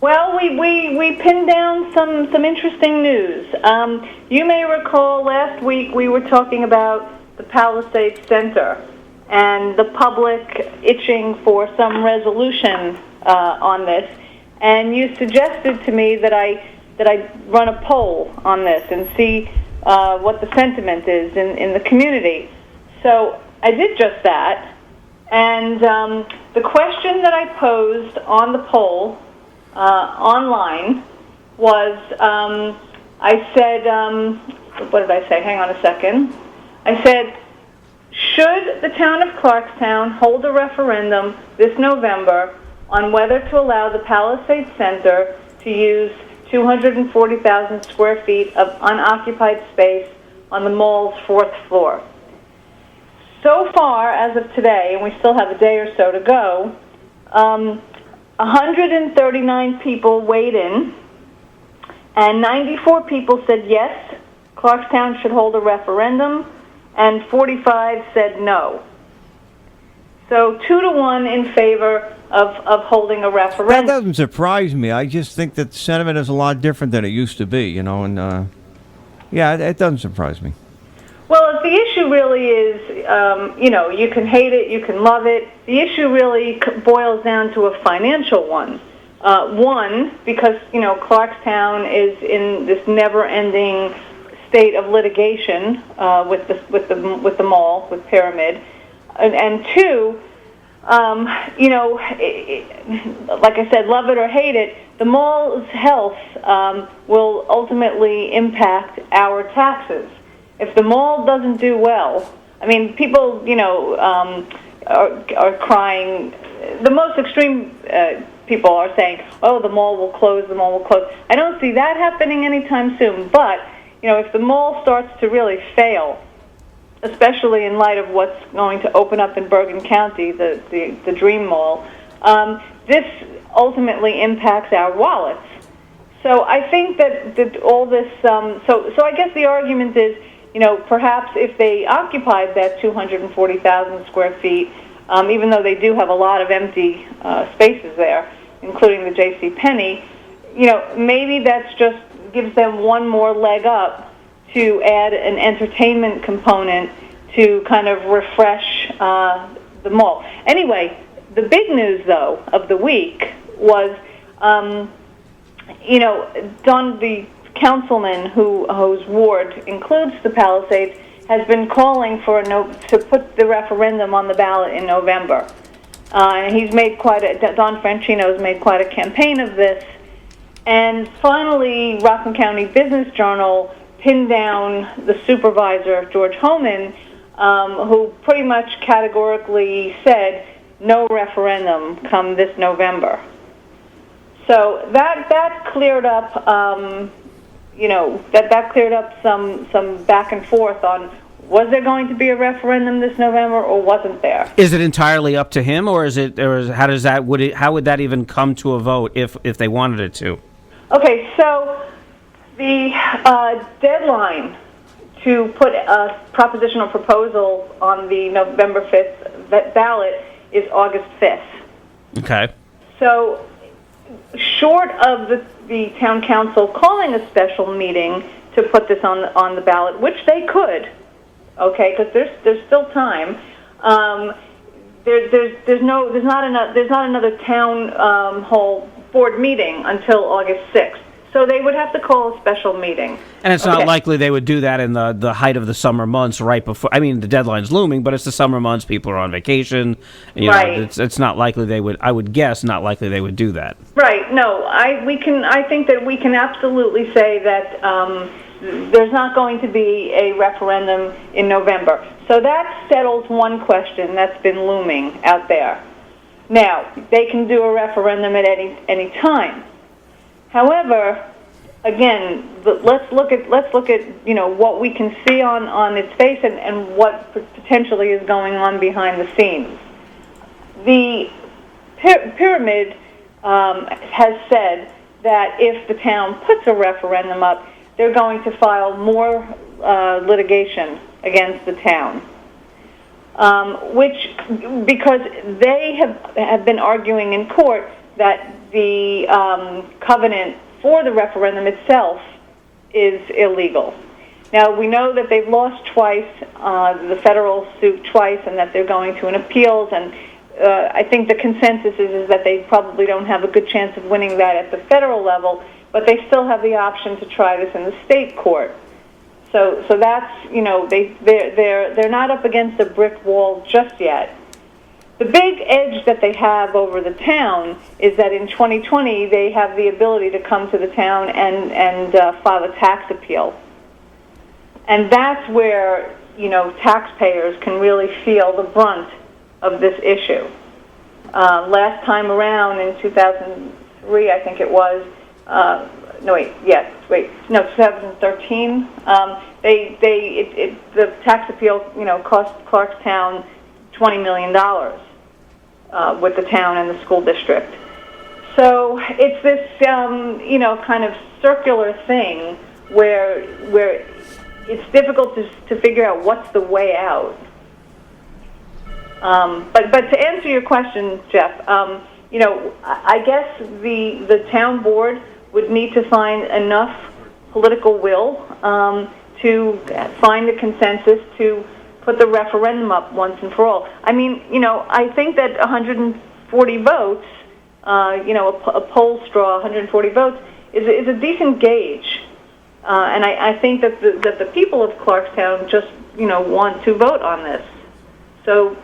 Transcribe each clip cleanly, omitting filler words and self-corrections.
Well, we pinned down some interesting news. You may recall last week we were talking about the Palisades Center and the public itching for some resolution on this, and you suggested to me that I run a poll on this and see what the sentiment is in the community. So I did just that, and the question that I posed on the poll online was, I said, what did I say? Hang on a second. I said, should the town of Clarkstown hold a referendum this November on whether to allow the Palisades Center to use 240,000 square feet of unoccupied space on the mall's 4th floor? So far, as of today, and we still have a day or so to go, 139 people weighed in, and 94 people said yes, Clarkstown should hold a referendum, and 45 said no. So 2-1 in favor of holding a referendum. That doesn't surprise me. I just think that the sentiment is a lot different than it used to be, and yeah, it doesn't surprise me. Well, the issue really is, you can hate it, you can love it. The issue really boils down to a financial one. One, because, Clarkstown is in this never-ending state of litigation with the mall, with Pyramid. And two, like I said, love it or hate it, the mall's health will ultimately impact our taxes. If the mall doesn't do well, I mean, people, are crying. The most extreme people are saying, oh, the mall will close, the mall will close. I don't see that happening anytime soon, but, if the mall starts to really fail, especially in light of what's going to open up in Bergen County, the Dream Mall, this ultimately impacts our wallets. So I think that all this, so I guess the argument is, perhaps if they occupied that 240,000 square feet, even though they do have a lot of empty spaces there, including the J.C. Penney, maybe that's just gives them one more leg up to add an entertainment component to kind of refresh the mall. Anyway, the big news, though, of the week was, the councilman whose ward includes the Palisades has been calling for to put the referendum on the ballot in November. And he's made Don Franchino has made quite a campaign of this. And finally, Rockland County Business Journal pinned down the supervisor, George Homan, who pretty much categorically said no referendum come this November. So that cleared up, that cleared up some back and forth on was there going to be a referendum this November or wasn't there? Is it entirely up to him, or how would that even come to a vote if they wanted it to? Okay, so the deadline to put a propositional proposal on the November 5th ballot is August 5th. Okay. So short of the town council calling a special meeting to put this on the ballot, which they could, okay, because there's still time. There's not another town hall board meeting until August 6th. So they would have to call a special meeting. And it's not likely they would do that in the height of the summer months right before. I mean, the deadline's looming, but it's the summer months. People are on vacation. Right. It's not likely they would. I would guess not likely they would do that. Right. No. I think that we can absolutely say that there's not going to be a referendum in November. So that settles one question that's been looming out there. Now they can do a referendum at any time. However, again, let's look at what we can see on its face and what potentially is going on behind the scenes. The Pyramid has said that if the town puts a referendum up, they're going to file more litigation against the town, because they have been arguing in court that the covenant for the referendum itself is illegal. Now, we know that they've lost twice, the federal suit twice, and that they're going to an appeals, and I think the consensus is that they probably don't have a good chance of winning that at the federal level, but they still have the option to try this in the state court. So that's, they're not up against a brick wall just yet. The big edge that they have over the town is that in 2020 they have the ability to come to the town and file a tax appeal. And that's where, taxpayers can really feel the brunt of this issue. Last time around in 2003, I think it was, 2013, the tax appeal, cost Clarkstown $20 million with the town and the school district. So it's this, kind of circular thing where it's difficult to figure out what's the way out. But to answer your question, Jeff, I guess the town board would need to find enough political will to find a consensus to put the referendum up once and for all. I mean, I think that 140 votes, a poll straw, 140 votes, is a decent gauge. And I think that the people of Clarkstown just, want to vote on this. So,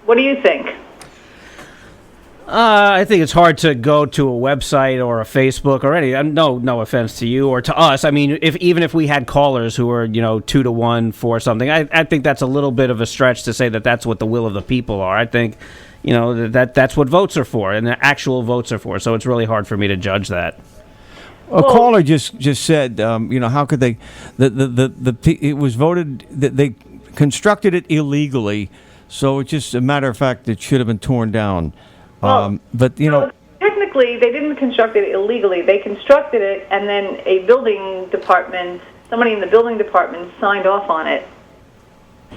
what do you think? I think it's hard to go to a website or a Facebook or any. No offense to you or to us. I mean, even if we had callers who were 2-1 for something, I think that's a little bit of a stretch to say that that's what the will of the people are. I think that's what votes are for, and the actual votes are for. So it's really hard for me to judge that. A caller just said, how could they? It was voted that they constructed it illegally, so it's just a matter of fact it should have been torn down. Well, technically, they didn't construct it illegally. They constructed it, and then somebody in the building department signed off on it.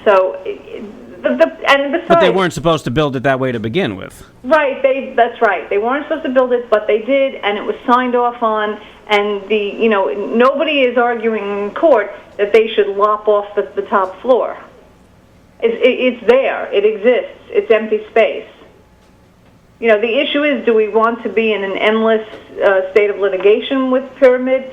So, and besides, but they weren't supposed to build it that way to begin with. Right. That's right. They weren't supposed to build it, but they did, and it was signed off on. And nobody is arguing in court that they should lop off the top floor. It's there. It exists. It's empty space. The issue is, do we want to be in an endless state of litigation with Pyramid?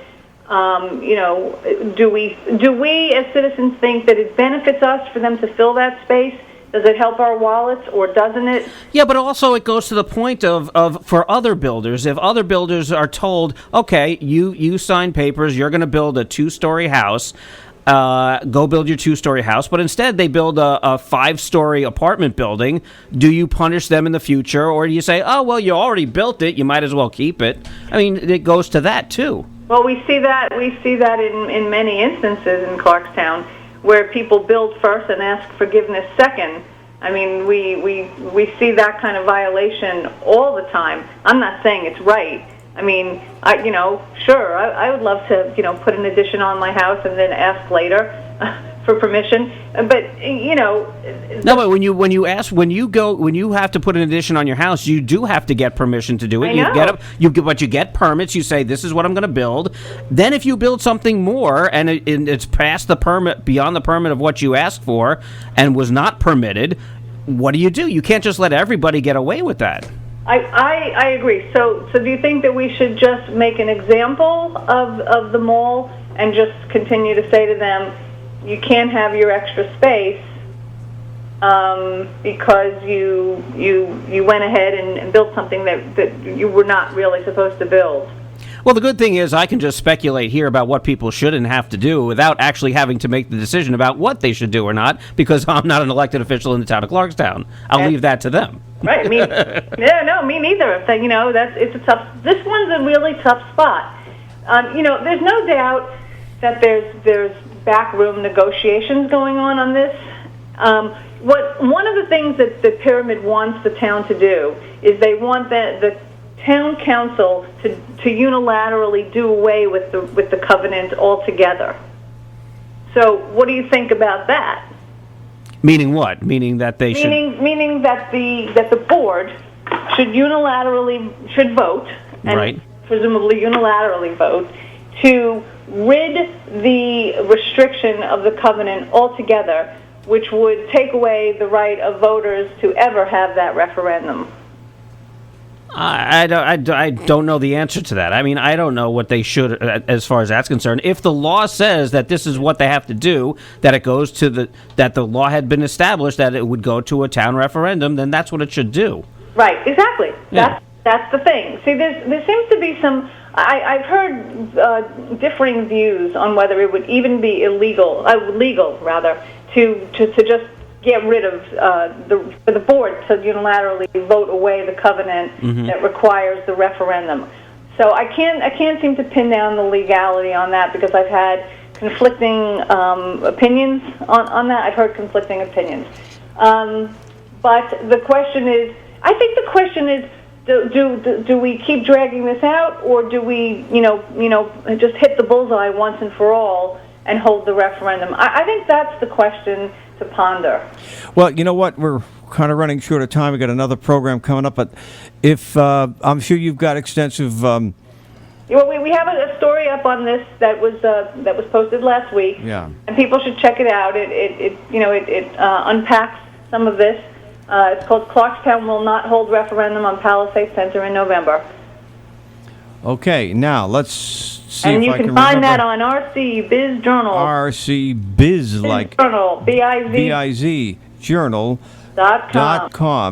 Do we as citizens think that it benefits us for them to fill that space? Does it help our wallets, or doesn't it? Yeah, but also it goes to the point of for other builders, if other builders are told, okay, you sign papers, you're going to build a 2-story house, go build your 2-story house, but instead they build a 5-story apartment building. Do you punish them in the future, or do you say, oh, well, you already built it, you might as well keep it? I mean, it goes to that, too. Well, we see that in many instances in Clarkstown, where people build first and ask forgiveness second. I mean, we see that kind of violation all the time. I'm not saying it's right. I mean, I would love to, put an addition on my house and then ask later for permission. But no, but when you have to put an addition on your house, you do have to get permission to do it. I know. You get permits. You say, this is what I'm going to build. Then if you build something more and it's past the permit, beyond the permit of what you asked for, and was not permitted, what do? You can't just let everybody get away with that. I agree. So do you think that we should just make an example of the mall and just continue to say to them, you can't have your extra space because you went ahead and built something that you were not really supposed to build? Well, the good thing is I can just speculate here about what people should and have to do without actually having to make the decision about what they should do or not, because I'm not an elected official in the town of Clarkstown. I'll leave that to them. Right. Me neither. It's a tough. This one's a really tough spot. There's no doubt that there's backroom negotiations going on this. One of the things that the Pyramid wants the town to do is they want the town council to unilaterally do away with the covenant altogether. So, what do you think about that? Meaning what? Meaning that they should. Meaning that the board should vote, and Right. presumably unilaterally vote, to rid the restriction of the covenant altogether, which would take away the right of voters to ever have that referendum. I don't know the answer to that. I mean, I don't know what they should, as far as that's concerned. If the law says that this is what they have to do, that it goes to that the law had been established, that it would go to a town referendum, then that's what it should do. Right, exactly. Yeah. That's the thing. See, there seems to be some. I've heard differing views on whether it would even be legal rather, to just get rid of for the board to unilaterally vote away the covenant that requires the referendum. So I can't seem to pin down the legality on that, because I've had conflicting opinions on that. I've heard conflicting opinions. But the question is, I think the question is, do we keep dragging this out, or do we just hit the bullseye once and for all and hold the referendum? I think that's the question to ponder. Well, you know what? We're kind of running short of time. We got another program coming up, but if I'm sure you've got extensive. Well, we have a story up on this that was posted last week. Yeah. And people should check it out. It unpacks some of this. It's called "Clarkstown Will Not Hold Referendum on Palisades Center in November." Okay, now let's see and if you I can can find remember. that on RC Biz Journal. RC Biz, like Journal, BIZ Journal.com.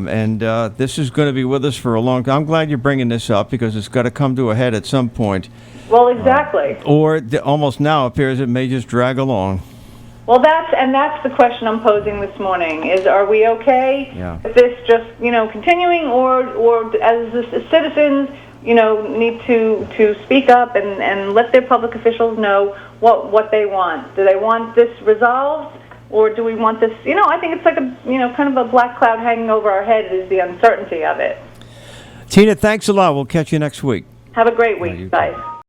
And this is going to be with us for a long time. I'm glad you're bringing this up, because it's got to come to a head at some point. Well, exactly. Or almost now appears it may just drag along. Well, that's the question I'm posing this morning: is, are we okay with this just continuing, or as the citizens need to speak up and let their public officials know what they want? Do they want this resolved, or do we want this? I think it's like a kind of a black cloud hanging over our head, is the uncertainty of it. Tina, thanks a lot. We'll catch you next week. Have a great week. Bye.